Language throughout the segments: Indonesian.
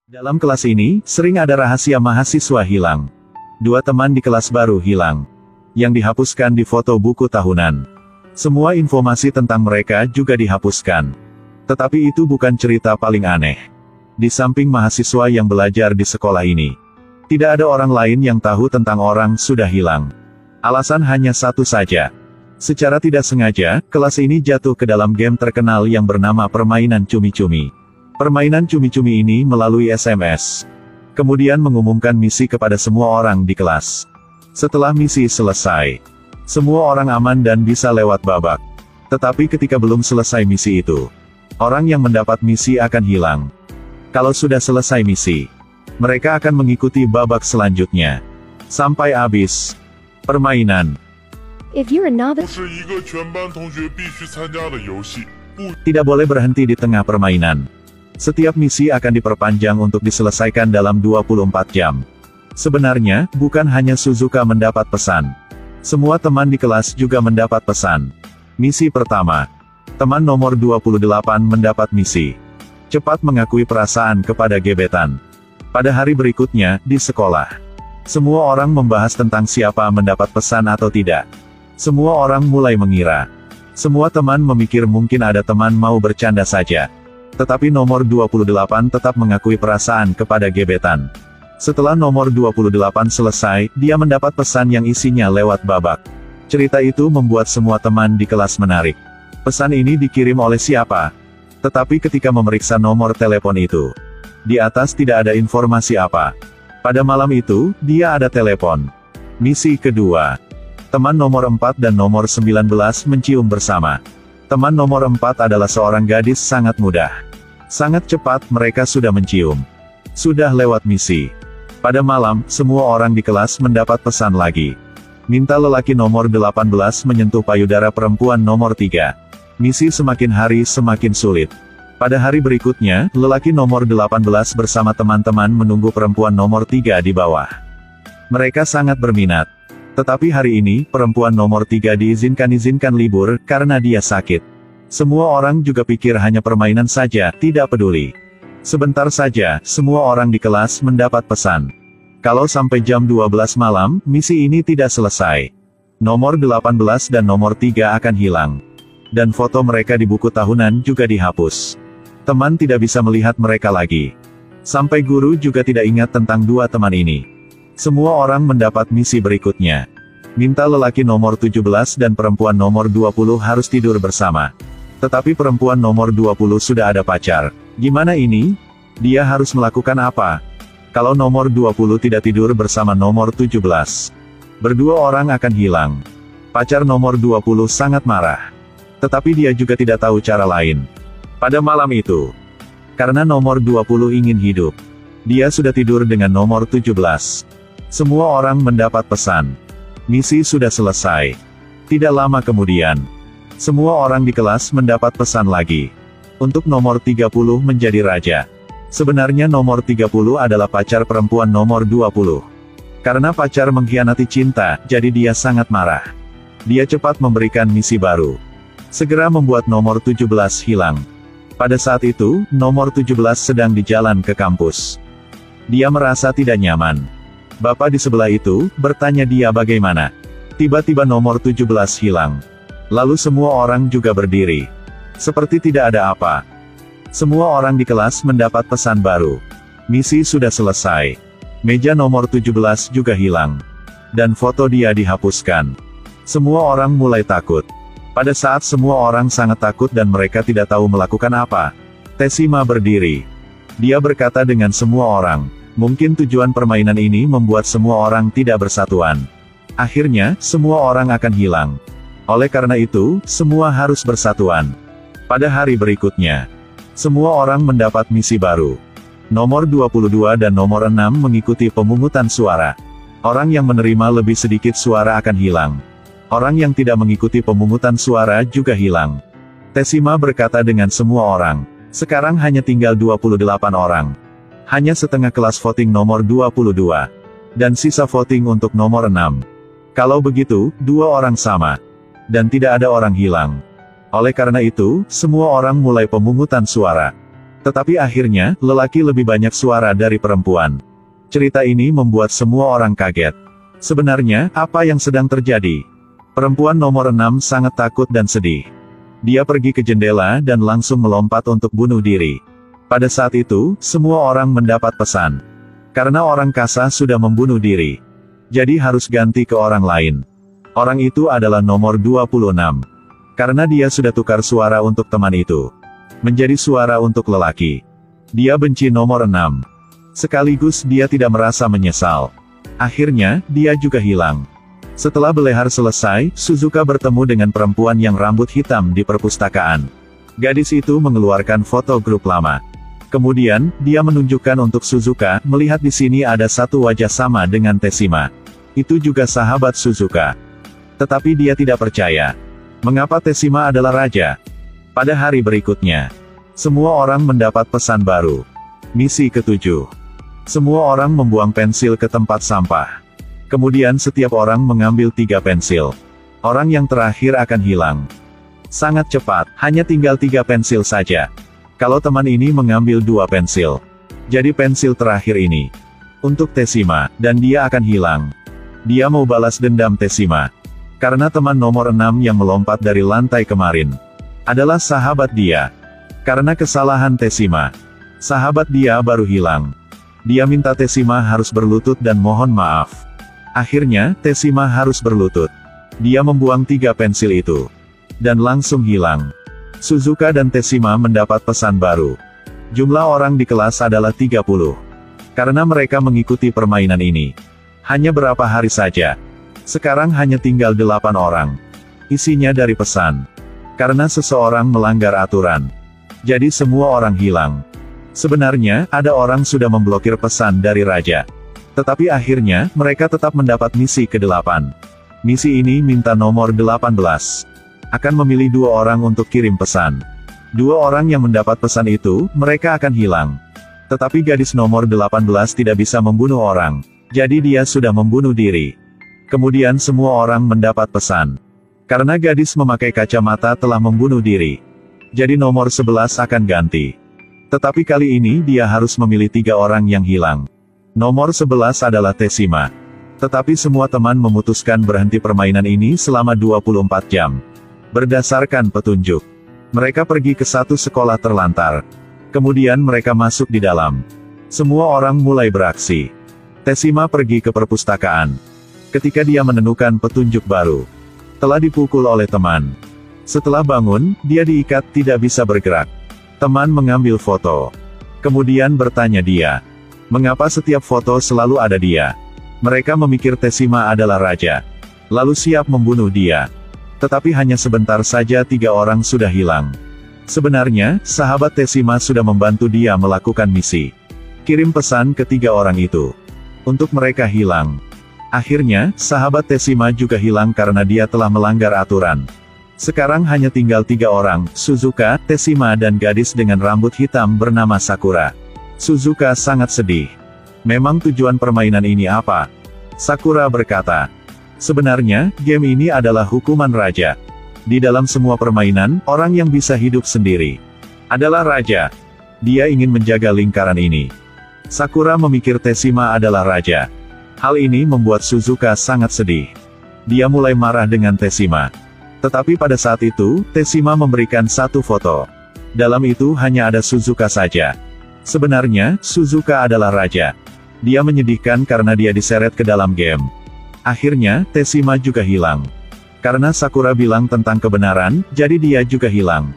Dalam kelas ini, sering ada rahasia mahasiswa hilang. 2 teman di kelas baru hilang. Yang dihapuskan di foto buku tahunan. Semua informasi tentang mereka juga dihapuskan. Tetapi itu bukan cerita paling aneh. Di samping mahasiswa yang belajar di sekolah ini, tidak ada orang lain yang tahu tentang orang sudah hilang. Alasan hanya satu saja. Secara tidak sengaja, kelas ini jatuh ke dalam game terkenal yang bernama permainan cumi-cumi. Permainan cumi-cumi ini melalui SMS. Kemudian mengumumkan misi kepada semua orang di kelas. Setelah misi selesai, semua orang aman dan bisa lewat babak. Tetapi ketika belum selesai misi itu, orang yang mendapat misi akan hilang. Kalau sudah selesai misi, mereka akan mengikuti babak selanjutnya. Sampai habis permainan. If you're a novice, 是一个全班同学必须参加的游戏。 Tidak boleh berhenti di tengah permainan. Setiap misi akan diperpanjang untuk diselesaikan dalam 24 jam. Sebenarnya, bukan hanya Suzuka mendapat pesan. Semua teman di kelas juga mendapat pesan. Misi pertama. Teman nomor 28 mendapat misi. Cepat mengakui perasaan kepada gebetan. Pada hari berikutnya, di sekolah, semua orang membahas tentang siapa mendapat pesan atau tidak. Semua orang mulai mengira. Semua teman memikir mungkin ada teman mau bercanda saja. Tetapi nomor 28 tetap mengakui perasaan kepada gebetan. Setelah nomor 28 selesai, dia mendapat pesan yang isinya lewat babak. Cerita itu membuat semua teman di kelas menarik. Pesan ini dikirim oleh siapa? Tetapi ketika memeriksa nomor telepon itu, di atas tidak ada informasi apa. Pada malam itu, dia ada telepon. Misi kedua. Teman nomor 4 dan nomor 19 mencium bersama. Teman nomor 4 adalah seorang gadis sangat mudah. Sangat cepat mereka sudah mencium. Sudah lewat misi. Pada malam, semua orang di kelas mendapat pesan lagi. Minta lelaki nomor 18 menyentuh payudara perempuan nomor 3. Misi semakin hari semakin sulit. Pada hari berikutnya, lelaki nomor 18 bersama teman-teman menunggu perempuan nomor 3 di bawah. Mereka sangat berminat. Tetapi hari ini, perempuan nomor 3 diizinkan libur, karena dia sakit. Semua orang juga pikir hanya permainan saja, tidak peduli. Sebentar saja, semua orang di kelas mendapat pesan. Kalau sampai jam 12 malam, misi ini tidak selesai. Nomor 18 dan nomor 3 akan hilang. Dan foto mereka di buku tahunan juga dihapus. Teman tidak bisa melihat mereka lagi. Sampai guru juga tidak ingat tentang 2 teman ini. Semua orang mendapat misi berikutnya. Minta lelaki nomor 17 dan perempuan nomor 20 harus tidur bersama. Tetapi perempuan nomor 20 sudah ada pacar. Gimana ini? Dia harus melakukan apa? Kalau nomor 20 tidak tidur bersama nomor 17, berdua orang akan hilang. Pacar nomor 20 sangat marah. Tetapi dia juga tidak tahu cara lain. Pada malam itu, karena nomor 20 ingin hidup, dia sudah tidur dengan nomor 17. Semua orang mendapat pesan. Misi sudah selesai. Tidak lama kemudian, semua orang di kelas mendapat pesan lagi. Untuk nomor 30 menjadi raja. Sebenarnya nomor 30 adalah pacar perempuan nomor 20. Karena pacar mengkhianati cinta, jadi dia sangat marah. Dia cepat memberikan misi baru. Segera membuat nomor 17 hilang. Pada saat itu, nomor 17 sedang di jalan ke kampus. Dia merasa tidak nyaman. Bapak di sebelah itu, bertanya dia bagaimana. Tiba-tiba nomor 17 hilang. Lalu semua orang juga berdiri. Seperti tidak ada apa. Semua orang di kelas mendapat pesan baru. Misi sudah selesai. Meja nomor 17 juga hilang. Dan foto dia dihapuskan. Semua orang mulai takut. Pada saat semua orang sangat takut dan mereka tidak tahu melakukan apa, Tessima berdiri. Dia berkata dengan semua orang, mungkin tujuan permainan ini membuat semua orang tidak bersatuan. Akhirnya, semua orang akan hilang. Oleh karena itu, semua harus bersatuan. Pada hari berikutnya, semua orang mendapat misi baru. Nomor 22 dan nomor 6 mengikuti pemungutan suara. Orang yang menerima lebih sedikit suara akan hilang. Orang yang tidak mengikuti pemungutan suara juga hilang. Tessima berkata dengan semua orang, sekarang hanya tinggal 28 orang. Hanya setengah kelas voting nomor 22. Dan sisa voting untuk nomor 6. Kalau begitu, 2 orang sama. Dan tidak ada orang hilang. Oleh karena itu, semua orang mulai pemungutan suara. Tetapi akhirnya, lelaki lebih banyak suara dari perempuan. Cerita ini membuat semua orang kaget. Sebenarnya, apa yang sedang terjadi? Perempuan nomor 6 sangat takut dan sedih. Dia pergi ke jendela dan langsung melompat untuk bunuh diri. Pada saat itu, semua orang mendapat pesan. Karena orang kasa sudah membunuh diri. Jadi harus ganti ke orang lain. Orang itu adalah nomor 26. Karena dia sudah tukar suara untuk teman itu. Menjadi suara untuk lelaki. Dia benci nomor 6. Sekaligus dia tidak merasa menyesal. Akhirnya, dia juga hilang. Setelah belehar selesai, Suzuka bertemu dengan perempuan yang rambut hitam di perpustakaan. Gadis itu mengeluarkan foto grup lama. Kemudian, dia menunjukkan untuk Suzuka, melihat di sini ada satu wajah sama dengan Teshima. Itu juga sahabat Suzuka. Tetapi dia tidak percaya. Mengapa Teshima adalah raja? Pada hari berikutnya, semua orang mendapat pesan baru. Misi ke-7. Semua orang membuang pensil ke tempat sampah. Kemudian setiap orang mengambil 3 pensil. Orang yang terakhir akan hilang. Sangat cepat, hanya tinggal 3 pensil saja. Kalau teman ini mengambil 2 pensil. Jadi pensil terakhir ini. Untuk Teshima, dan dia akan hilang. Dia mau balas dendam Teshima. Karena teman nomor 6 yang melompat dari lantai kemarin. Adalah sahabat dia. Karena kesalahan Teshima. Sahabat dia baru hilang. Dia minta Teshima harus berlutut dan mohon maaf. Akhirnya, Teshima harus berlutut. Dia membuang 3 pensil itu. Dan langsung hilang. Suzuka dan Teshima mendapat pesan baru. Jumlah orang di kelas adalah 30. Karena mereka mengikuti permainan ini. Hanya berapa hari saja. Sekarang hanya tinggal 8 orang. Isinya dari pesan. Karena seseorang melanggar aturan. Jadi semua orang hilang. Sebenarnya, ada orang sudah memblokir pesan dari raja. Tetapi akhirnya, mereka tetap mendapat misi ke-8. Misi ini minta nomor 18. Akan memilih 2 orang untuk kirim pesan. 2 orang yang mendapat pesan itu, mereka akan hilang. Tetapi gadis nomor 18 tidak bisa membunuh orang. Jadi dia sudah membunuh diri. Kemudian semua orang mendapat pesan. Karena gadis memakai kacamata telah membunuh diri. Jadi nomor 11 akan ganti. Tetapi kali ini dia harus memilih 3 orang yang hilang. Nomor 11 adalah Teshima. Tetapi semua teman memutuskan berhenti permainan ini selama 24 jam. Berdasarkan petunjuk. Mereka pergi ke satu sekolah terlantar. Kemudian mereka masuk di dalam. Semua orang mulai beraksi. Teshima pergi ke perpustakaan. Ketika dia menemukan petunjuk baru. Telah dipukul oleh teman. Setelah bangun, dia diikat tidak bisa bergerak. Teman mengambil foto. Kemudian bertanya dia. Mengapa setiap foto selalu ada dia? Mereka memikir Teshima adalah raja. Lalu siap membunuh dia. Tetapi hanya sebentar saja 3 orang sudah hilang. Sebenarnya, sahabat Teshima sudah membantu dia melakukan misi. Kirim pesan ke 3 orang itu. Untuk mereka hilang. Akhirnya, sahabat Teshima juga hilang karena dia telah melanggar aturan. Sekarang hanya tinggal 3 orang, Suzuka, Teshima dan gadis dengan rambut hitam bernama Sakura. Suzuka sangat sedih. Memang tujuan permainan ini apa? Sakura berkata. Sebenarnya, game ini adalah hukuman raja. Di dalam semua permainan, orang yang bisa hidup sendiri adalah raja. Dia ingin menjaga lingkaran ini. Sakura memikir Teshima adalah raja. Hal ini membuat Suzuka sangat sedih. Dia mulai marah dengan Teshima. Tetapi pada saat itu, Teshima memberikan satu foto. Dalam itu hanya ada Suzuka saja. Sebenarnya, Suzuka adalah raja. Dia menyedihkan karena dia diseret ke dalam game. Akhirnya, Teshima juga hilang. Karena Sakura bilang tentang kebenaran, jadi dia juga hilang.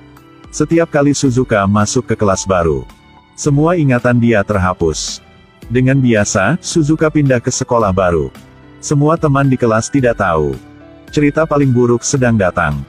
Setiap kali Suzuka masuk ke kelas baru, semua ingatan dia terhapus. Dengan biasa, Suzuka pindah ke sekolah baru. Semua teman di kelas tidak tahu. Cerita paling buruk sedang datang.